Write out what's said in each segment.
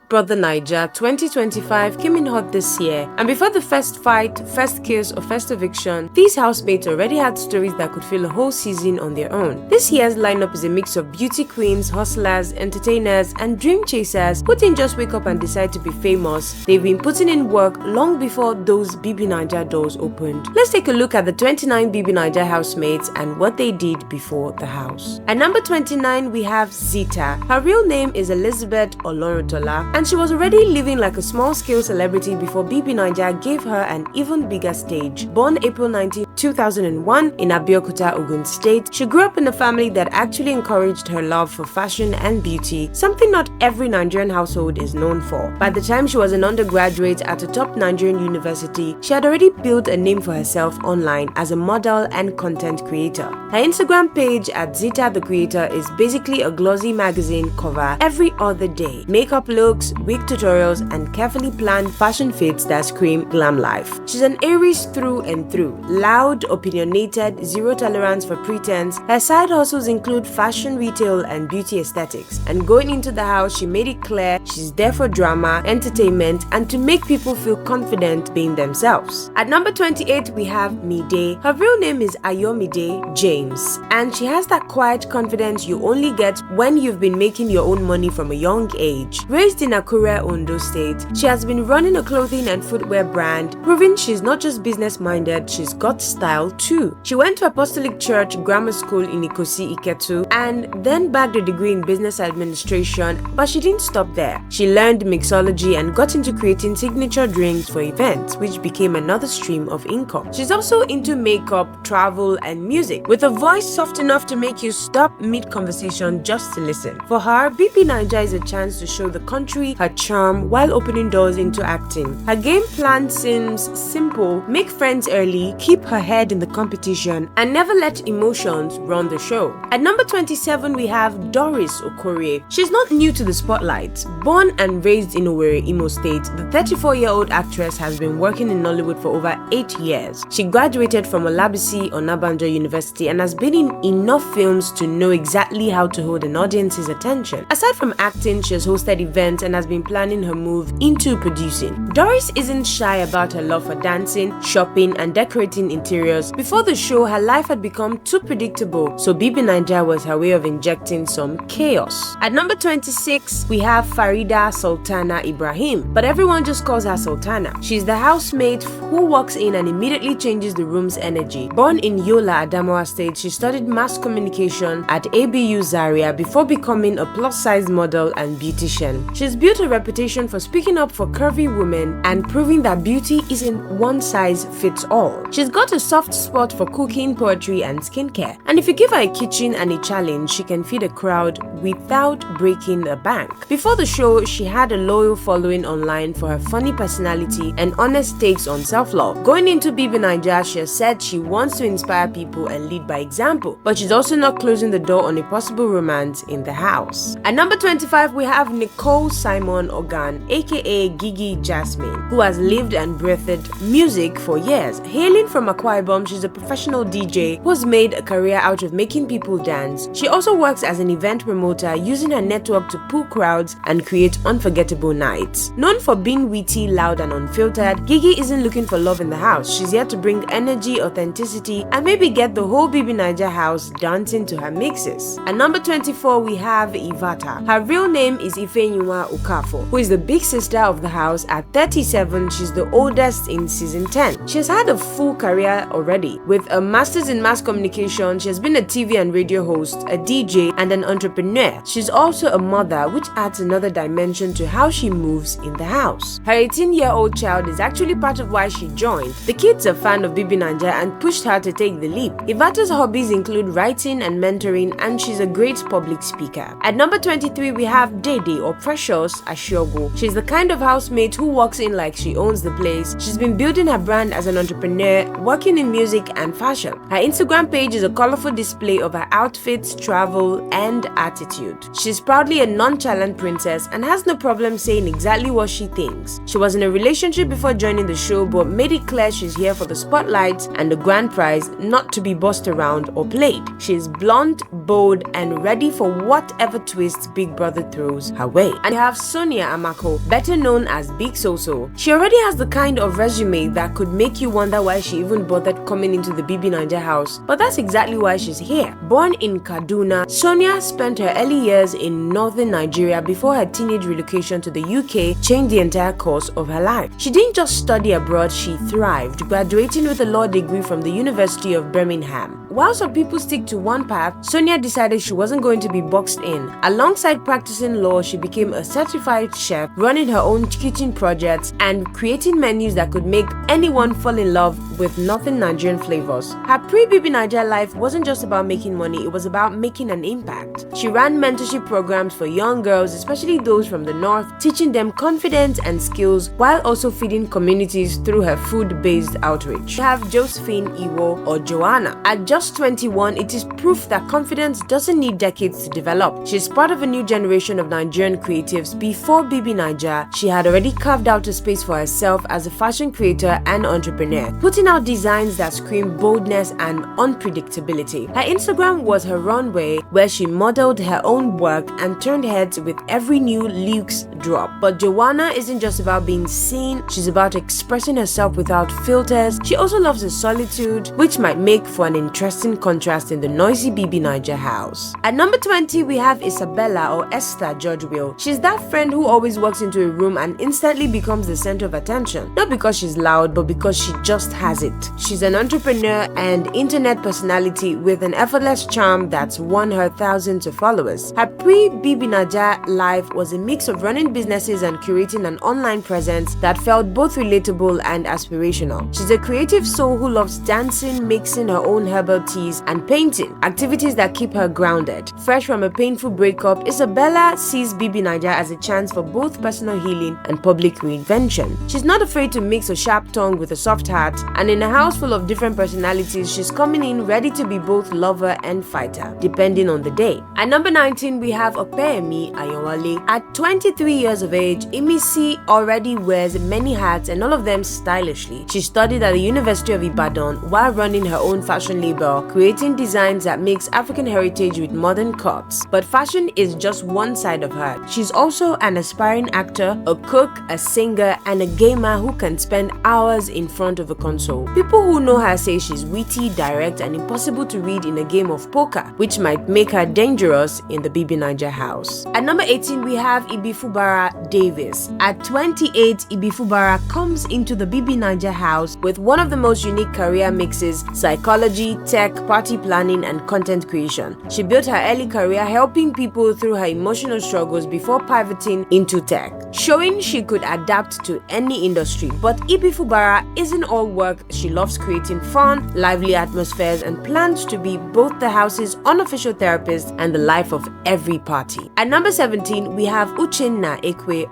Big Brother Naija 2025 came in hot this year, and before the first fight, first kiss or first eviction, these housemates already had stories that could fill a whole season on their own. This year's lineup is a mix of beauty queens, hustlers, entertainers, and dream chasers who didn't just wake up and decide to be famous. They've been putting in work long before those BB Naija doors opened. Let's take a look at the 29 BB Naija housemates and what they did before the house. At number 29, we have Zeta. Her real name is Elizabeth Olorutola, and she was already living like a small-scale celebrity before BB Naija gave her an even bigger stage. Born April 19, 2001 in Abeokuta, Ogun State, she grew up in a family that actually encouraged her love for fashion and beauty, something not every Nigerian household is known for. By the time she was an undergraduate at a top Nigerian university, she had already built a name for herself online as a model and content creator. Her Instagram page at Zeta the Creator is basically a glossy magazine cover every other day. Makeup looks, wig tutorials, and carefully planned fashion fits that scream glam life. She's an Aries through and through. Loud, opinionated, zero tolerance for pretense. Her side hustles include fashion retail and beauty aesthetics. And going into the house, she made it clear she's there for drama, entertainment, and to make people feel confident being themselves. At number 28, we have Midday. Her real name is Ayomide James, and she has that quiet confidence you only get when you've been making your own money from a young age. Raised in Akure, Ondo State, she has been running a clothing and footwear brand, proving she's not just business-minded, she's got style too. She went to Apostolic Church Grammar School in Ikosi, Iketu, and then bagged a degree in business administration, but she didn't stop there. She learned mixology and got into creating signature drinks for events, which became another stream of income. She's also into makeup, travel, and music, with a voice soft enough to make you stop mid-conversation just to listen. For her, BB Naija is a chance to show the country her charm while opening doors into acting. Her game plan seems simple: make friends early, keep her head in the competition, and never let emotions run the show. At number 27, we have Doris Okor. She's not new to the spotlight. Born and raised in Owerri, Imo State, the 34-year-old actress has been working in Nollywood for over 8 years. She graduated from Olabisi Onabanjo University and has been in enough films to know exactly how to hold an audience's attention. Aside from acting, she has hosted events and has been planning her move into producing. Doris isn't shy about her love for dancing, shopping, and decorating interiors. Before the show, her life had become too predictable, so BB Naija was her way of injecting some chaos. At number 26, we have Farida Sultana Ibrahim, but everyone just calls her Sultana. She's the housemate who walks in and immediately changes the room's energy. Born in Yola, Adamawa State, she studied mass communication at ABU Zaria before becoming a plus-size model and beautician. She's built a reputation for speaking up for curvy women and proving that beauty isn't one size fits all. She's got a soft spot for cooking, poetry, and skincare. And if you give her a kitchen and a challenge, she can feed a crowd without breaking the bank. Before the show, she had a loyal following online for her funny personality and honest takes on self-love. Going into BB Naija, she has said she wants to inspire people and lead by example, but she's also not closing the door on a possible romance in the house. At number 25, we have Nicole Simon Ogan, aka Giggy Jasmine, who has lived and breathed music for years. Hailing from Akwa Ibom, she's a professional DJ who has made a career out of making people dance. She also works as an event promoter, using her network to pull crowds and create unforgettable nights. Known for being witty, loud, and unfiltered, Giggy isn't looking for love in the house. She's here to bring energy, authenticity, and maybe get the whole BB Naija house dancing to her mixes. At number 24, we have Ivata. Her real name is Ifeyinwa Okafor, who is the big sister of the house. At 37, she's the oldest in season 10. She has had a full career already. With a master's in mass communication, she has been a TV and radio host, a DJ, and an entrepreneur. She's also a mother, which adds another dimension to how she moves in the house. Her 18-year-old child is actually part of why she joined. The kid's a fan of BB Naija and pushed her to take the leap. Ivata's hobbies include writing and mentoring, and she's a great public speaker. At number 23, we have Dede or Precious Ashiogo. She's the kind of housemate who walks in like she owns the place. She's been building her brand as an entrepreneur, working in music and fashion. Her Instagram page is a colorful display of her outfits, travel, and attitude. She's proudly a nonchalant princess and has no problem saying exactly what she thinks. She was in a relationship before joining the show, but made it clear she's here for the spotlight and the grand prize, not to be bossed around or played. She's blonde, bold, and ready for whatever twist Big Brother throws her way. And you have have Sonia Amako, better known as Big Soso. She already has the kind of resume that could make you wonder why she even bothered coming into the BB Naija house, but that's exactly why she's here. Born in Kaduna, Sonia spent her early years in northern Nigeria before her teenage relocation to the UK changed the entire course of her life. She didn't just study abroad, she thrived, graduating with a law degree from the University of Birmingham. While some people stick to one path, Sonia decided she wasn't going to be boxed in. Alongside practicing law, she became a certified chef, running her own kitchen projects and creating menus that could make anyone fall in love with northern Nigerian flavors. Her pre-BB Naija life wasn't just about making money, it was about making an impact. She ran mentorship programs for young girls, especially those from the north, teaching them confidence and skills while also feeding communities through her food-based outreach. We have Josephine Ewe, or Joanna. At just 21, it is proof that confidence doesn't need decades to develop. She's part of a new generation of Nigerian creatives. Before BB Naija, she had already carved out a space for herself as a fashion creator and entrepreneur, putting out designs that scream boldness and unpredictability. Her Instagram was her runway where she modeled her own work and turned heads with every new luxe drop. But Joanna isn't just about being seen, she's about expressing herself without filters. She also loves the solitude, which might make for an interesting contrast in the noisy BB Naija house. At number 20, we have Isabella or Esther Judgeville. She's that friend who always walks into a room and instantly becomes the center of attention. Not because she's loud, but because she just has it. She's an entrepreneur and internet personality with an effortless charm that's won her thousands of followers. Her pre-BB Naija life was a mix of running businesses and curating an online presence that felt both relatable and aspirational. She's a creative soul who loves dancing, mixing her own herbal teas, and painting, activities that keep her grounded. Fresh from a painful breakup, Isabella sees BB Naija as a chance for both personal healing and public reinvention. She's not afraid to mix a sharp tongue with a soft heart, and in a house full of different personalities, she's coming in ready to be both lover and fighter, depending on the day. At number 19, we have Aei Ayawali. At 23 years of age, Imisi already wears many hats and all of them stylishly. She studied at the University of Ibadan while running her own fashion label, creating designs that mix African heritage with modern cuts. But fashion is just one side of her. She's also an aspiring actor, a cook, a singer, and a gamer who can spend hours in front of a console. People who know her say she's witty, direct, and impossible to read in a game of poker, which might make her dangerous in the BB Naija house. At number 18, we have Ibifubara Davis. At 28, Ibifubara comes into the BB Naija house with one of the most unique career mixes: psychology, tech, party planning, and content creation. She built her early career helping people through her emotional struggles before pivoting into tech, showing she could adapt to any industry. But Ibifubara isn't all work. She loves creating fun, lively atmospheres and plans to be both the house's unofficial therapist and the life of every party. At number 17, we have Uchin Na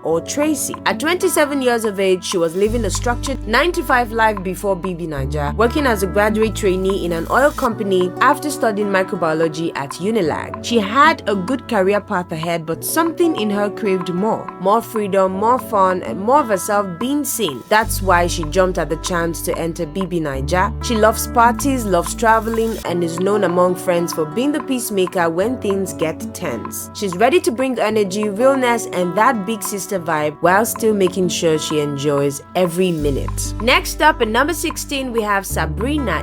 or Tracy. At 27 years of age, she was living a structured 9-to-5 life before BB Naija, working as a graduate trainee in an oil company after studying microbiology at Unilag. She had a good career path ahead, but something in her craved more. More freedom, more fun, and more of herself being seen. That's why she jumped at the chance to enter BB Naija. She loves parties, loves traveling, and is known among friends for being the peacemaker when things get tense. She's ready to bring energy, realness, and that big sister vibe while still making sure she enjoys every minute. Next up, at number 16, we have Sabrina.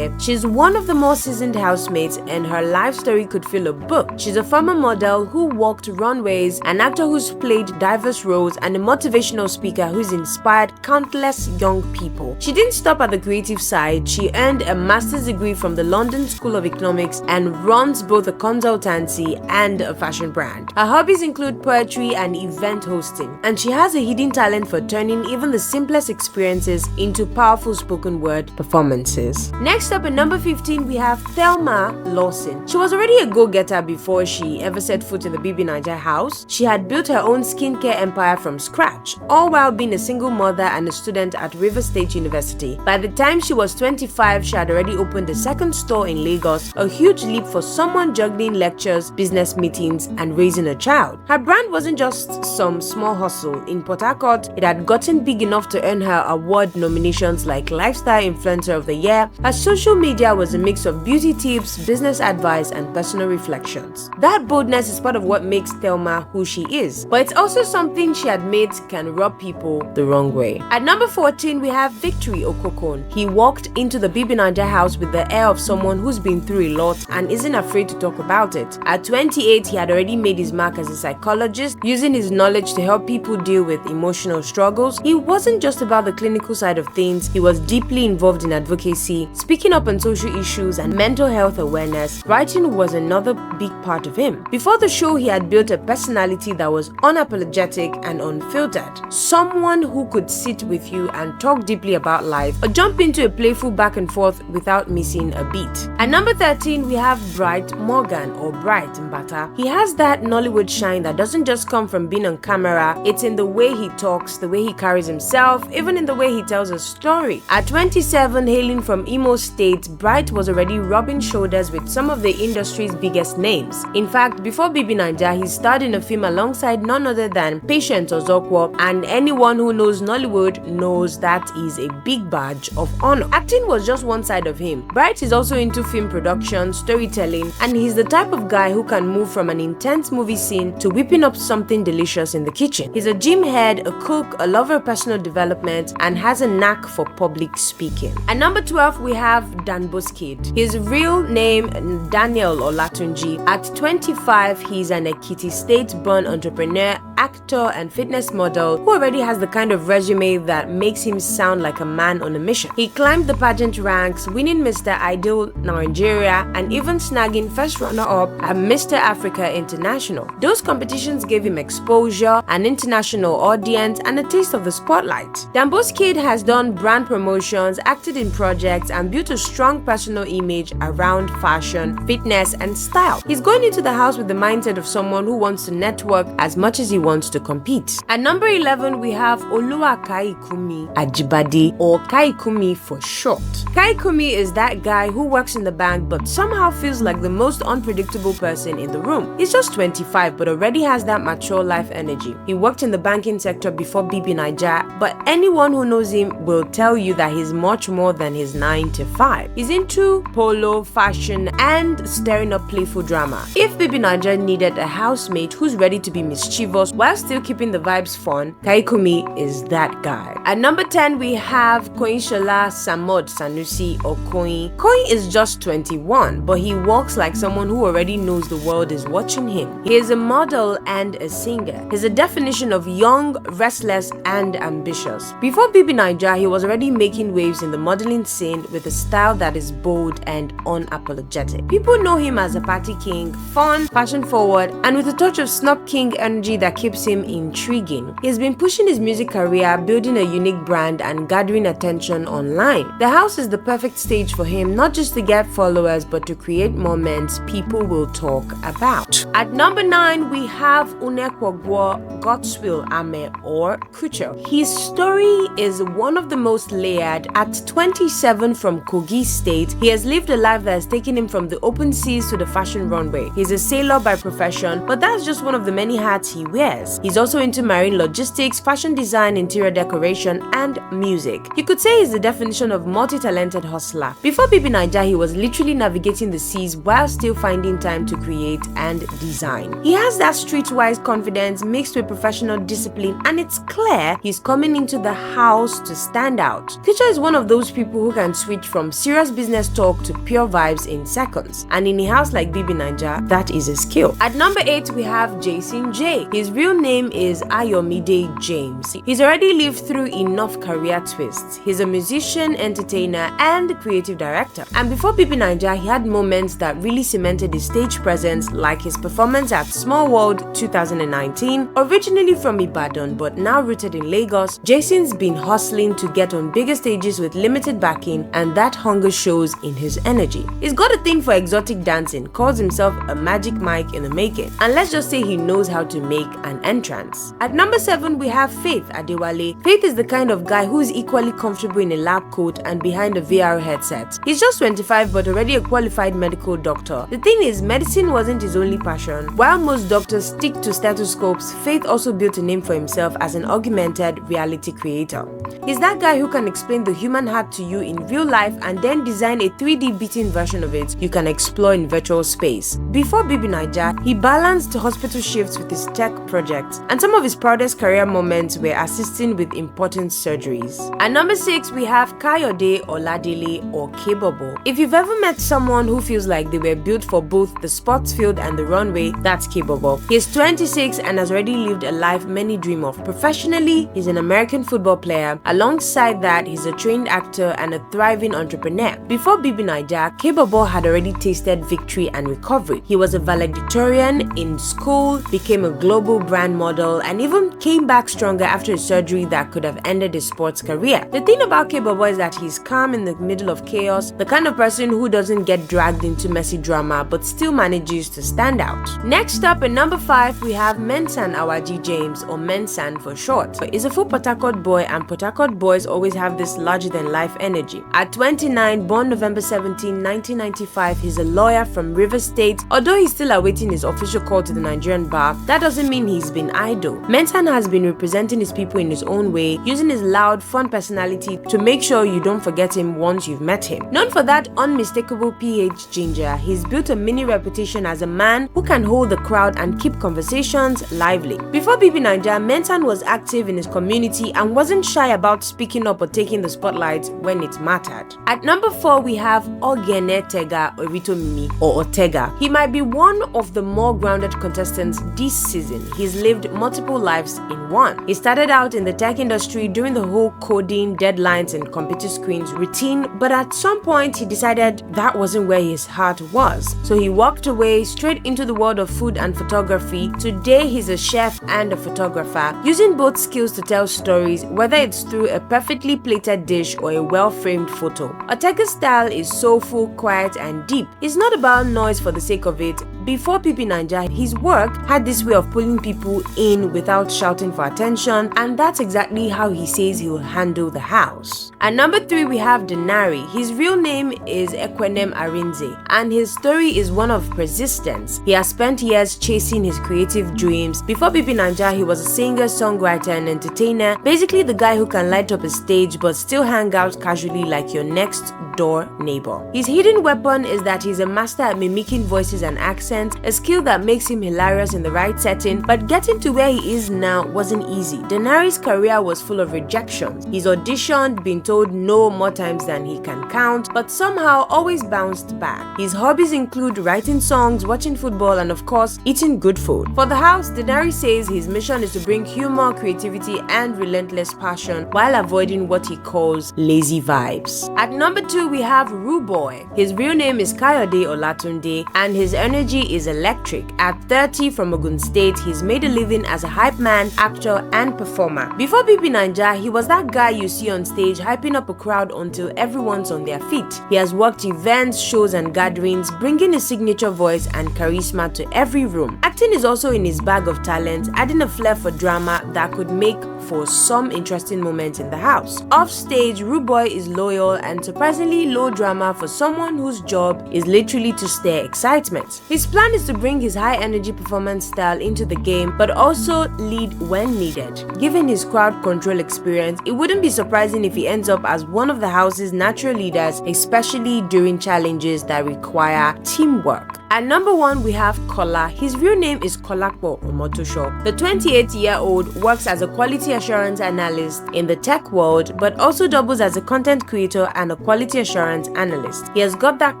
She's one of the more seasoned housemates, and her life story could fill a book. She's a former model who walked runways, an actor who's played diverse roles, and a motivational speaker who's inspired countless young people. She didn't stop at the creative side. She earned a master's degree from the London School of Economics and runs both a consultancy and a fashion brand. Her hobbies include poetry and event hosting, and she has a hidden talent for turning even the simplest experiences into powerful spoken word performances. Next up, at number 15, we have Thelma Lawson. She was already a go-getter before she ever set foot in the BB Naija house. She had built her own skincare empire from scratch, all while being a single mother and a student at River State University. By the time she was 25, she had already opened a second store in Lagos, a huge leap for someone juggling lectures, business meetings, and raising a child. Her brand wasn't just some small hustle. In Port Harcourt, it had gotten big enough to earn her award nominations like Lifestyle Influencer of the Year. Her social media was was a mix of beauty tips, business advice, and personal reflections. That boldness is part of what makes Thelma who she is, but it's also something she admits can rub people the wrong way. At number 14, we have Victory Okon. He walked into the Bibi Naija house with the air of someone who's been through a lot and isn't afraid to talk about it. At 28, he had already made his mark as a psychologist, using his knowledge to help people deal with emotional struggles. He wasn't just about the clinical side of things, he was deeply involved in advocacy, speaking up on social issues and mental health awareness. Writing was another big part of him. Before the show, he had built a personality that was unapologetic and unfiltered. Someone who could sit with you and talk deeply about life or jump into a playful back and forth without missing a beat. At number 13, we have Bright Morgan, or Bright Mbata. He has that Nollywood shine that doesn't just come from being on camera, it's in the way he talks, the way he carries himself, even in the way he tells a story. At 27, hailing from Imo State, Bright was already rubbing shoulders with some of the industry's biggest names. In fact, before Bibi Naija, he starred in a film alongside none other than Patience Ozokwo, and anyone who knows Nollywood knows that is a big badge of honor. Acting was just one side of him. Bright is also into film production, storytelling, and he's the type of guy who can move from an intense movie scene to whipping up something delicious in the kitchen. He's a gym head, a cook, a lover of personal development, and has a knack for public speaking. At number 12, we have Danbos Kid. His real name, Daniel Olatunji. At 25, he's an Ekiti State-born entrepreneur, actor, and fitness model who already has the kind of resume that makes him sound like a man on a mission. He climbed the pageant ranks, winning Mr. Ideal Nigeria and even snagging first runner-up at Mr. Africa International. Those competitions gave him exposure, an international audience, and a taste of the spotlight. Danbos Kid has done brand promotions, acted in projects, and built a strong personal image around fashion, fitness, and style. He's going into the house with the mindset of someone who wants to network as much as he wants to compete. At number 11, we have Oluwa Kaikumi Ajibade, or Kaikumi for short. Kaikumi is that guy who works in the bank but somehow feels like the most unpredictable person in the room. He's just 25 but already has that mature life energy. He worked in the banking sector before Bibi Naija, but anyone who knows him will tell you that he's much more than his 9 to 5. He's into polo, fashion, and stirring up playful drama. If Bibi Naija needed a housemate who's ready to be mischievous while still keeping the vibes fun, Kaikumi is that guy. At number 10, we have Koinshola Samod Sanusi, or Koi. Koi is just 21, but he walks like someone who already knows the world is watching him. He is a model and a singer. He's a definition of young, restless, and ambitious. Before Bibi Naija, he was already making waves in the modeling scene with a style that is bold and unapologetic. People know him as a party king, fun, fashion forward, and with a touch of Snob King energy that keeps him intriguing. He's been pushing his music career, building a unique brand, and gathering attention online. The house is the perfect stage for him, not just to get followers, but to create moments people will talk about. At number 9, we have Unekwogwo Godswill Ame, or Kucho. His story is one of the most layered. At 27 from Kogi State, he has lived a life that has taken him from the open seas to the fashion runway. He's a sailor by profession, but that's just one of the many hats he wears. He's also into marine logistics, fashion design, interior decoration, and music. You could say he's the definition of multi-talented hustler. Before Bibi Naija, he was literally navigating the seas while still finding time to create and design. He has that streetwise confidence mixed with professional discipline, and it's clear he's coming into the house to stand out. Kucho is one of those people who can switch from serious business talk to pure vibes in seconds, and in a house like Bibi Naija, that is a skill. At number 8, we have Jason J. His real name is Ayomide James. He's already lived through enough career twists. He's a musician, entertainer, and creative director. And before Bibi Naija, he had moments that really cemented his stage presence, like his performance at Small World 2019. Originally from Ibadan, but now rooted in Lagos, Jason's been hustling to get on bigger stages with limited backing, and that hunger shows in his energy. He's got a thing for exotic dancing, calls himself a magic Mike in the making, and let's just say he knows how to make an an entrance. At number 7, we have Faith Adewale. Faith is the kind of guy who is equally comfortable in a lab coat and behind a VR headset. He's just 25 but already a qualified medical doctor. The thing is, medicine wasn't his only passion. While most doctors stick to stethoscopes, Faith also built a name for himself as an augmented reality creator. He's that guy who can explain the human heart to you in real life and then design a 3D beating version of it you can explore in virtual space. Before Bibi Naija, he balanced hospital shifts with his tech projects, and some of his proudest career moments were assisting with important surgeries. At number 6, we have Kyod Oladele or K-Bobo. If you've ever met someone who feels like they were built for both the sports field and the runway, that's K-Bobo. He is 26 and has already lived a life many dream of. Professionally, he's an American football player. Alongside that, he's a trained actor and a thriving entrepreneur. Before Bibi Naija, K-Bobo had already tasted victory and recovery. He was a valedictorian in school, became a global brand model, and even came back stronger after a surgery that could have ended his sports career. The thing about K-Bobo is that he's calm in the middle of chaos, the kind of person who doesn't get dragged into messy drama but still manages to stand out. Next up, at number 5, we have Mensan Awaji James, or Mensan for short. He's a full Port Harcourt boy, and Port Harcourt boys always have this larger-than-life energy. At 29, born November 17, 1995, he's a lawyer from Rivers State. Although he's still awaiting his official call to the Nigerian bar, that doesn't mean he's been idle. Mensan has been representing his people in his own way, using his loud, fun personality to make sure you don't forget him once you've met him. Known for that unmistakable PH ginger, he's built a mini reputation as a man who can hold the crowd and keep conversations lively. Before Bibi Naija, Mensan was active in his community and wasn't shy about speaking up or taking the spotlight when it mattered. At number 4, we have Ogene Tega Oritomimi or Ortega. He might be one of the more grounded contestants this season. He's lived multiple lives in one. He started out in the tech industry during the whole coding, deadlines, and computer screens routine, but at some point he decided that wasn't where his heart was. So he walked away straight into the world of food and photography. Today he's a chef and a photographer, using both skills to tell stories, whether it's through a perfectly plated dish or a well-framed photo. Ortega's style is soulful, quiet, and deep. It's not about noise for the sake of it. Before Bibi Naija, his work had this way of pulling people in without shouting for attention, and that's exactly how he says he'll handle the house. At number 3, we have Dinary. His real name is Ekwenem Arinze, and his story is one of persistence. He has spent years chasing his creative dreams. Before Bibi Naija, he was a singer, songwriter, and entertainer, basically the guy who can light up a stage but still hang out casually like your next door neighbor. His hidden weapon is that he's a master at mimicking voices and accents, a skill that makes him hilarious in the right setting, but getting to where he is now wasn't easy. Dinary's career was full of rejections. He's auditioned, been told no more times than he can count, but somehow always bounced back. His hobbies include writing songs, watching football, and of course, eating good food. For the house, Dinary says his mission is to bring humor, creativity, and relentless passion while avoiding what he calls lazy vibes. At number 2, we have Ruboy. His real name is Kyode Olatunde, and his energy is electric. At 30, from Ogun State, he's made a living as a hype man, actor, and performer. Before Bibi Naija, he was that guy you see on stage hyping up a crowd until everyone's on their feet. He has worked events, shows, and gatherings, bringing his signature voice and charisma to every room. Acting is also in his bag of talent, adding a flair for drama that could make for some interesting moments in the house. Off stage, Ruboy is loyal and surprisingly low drama for someone whose job is literally to stir excitement. His plan is to bring his high energy performance style into the game, but also lead when needed. Given his crowd control experience, it wouldn't be surprising if he ends up as one of the house's natural leaders, especially during challenges that require teamwork. At number 1, we have Kola. His real name is Kolakpo Omotosho. The 28-year-old works as a quality assurance analyst in the tech world, but also doubles as a content creator and a quality assurance analyst. He has got that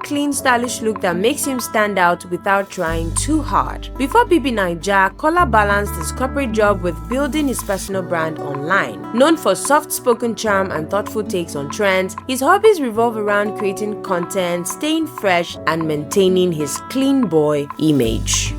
clean, stylish look that makes him stand out without trying too hard. Before Bibi Naija, Kola balanced his corporate job with building his personal brand online. Known for soft-spoken charm and thoughtful takes on trends, his hobbies revolve around creating content, staying fresh, and maintaining his clean boy image.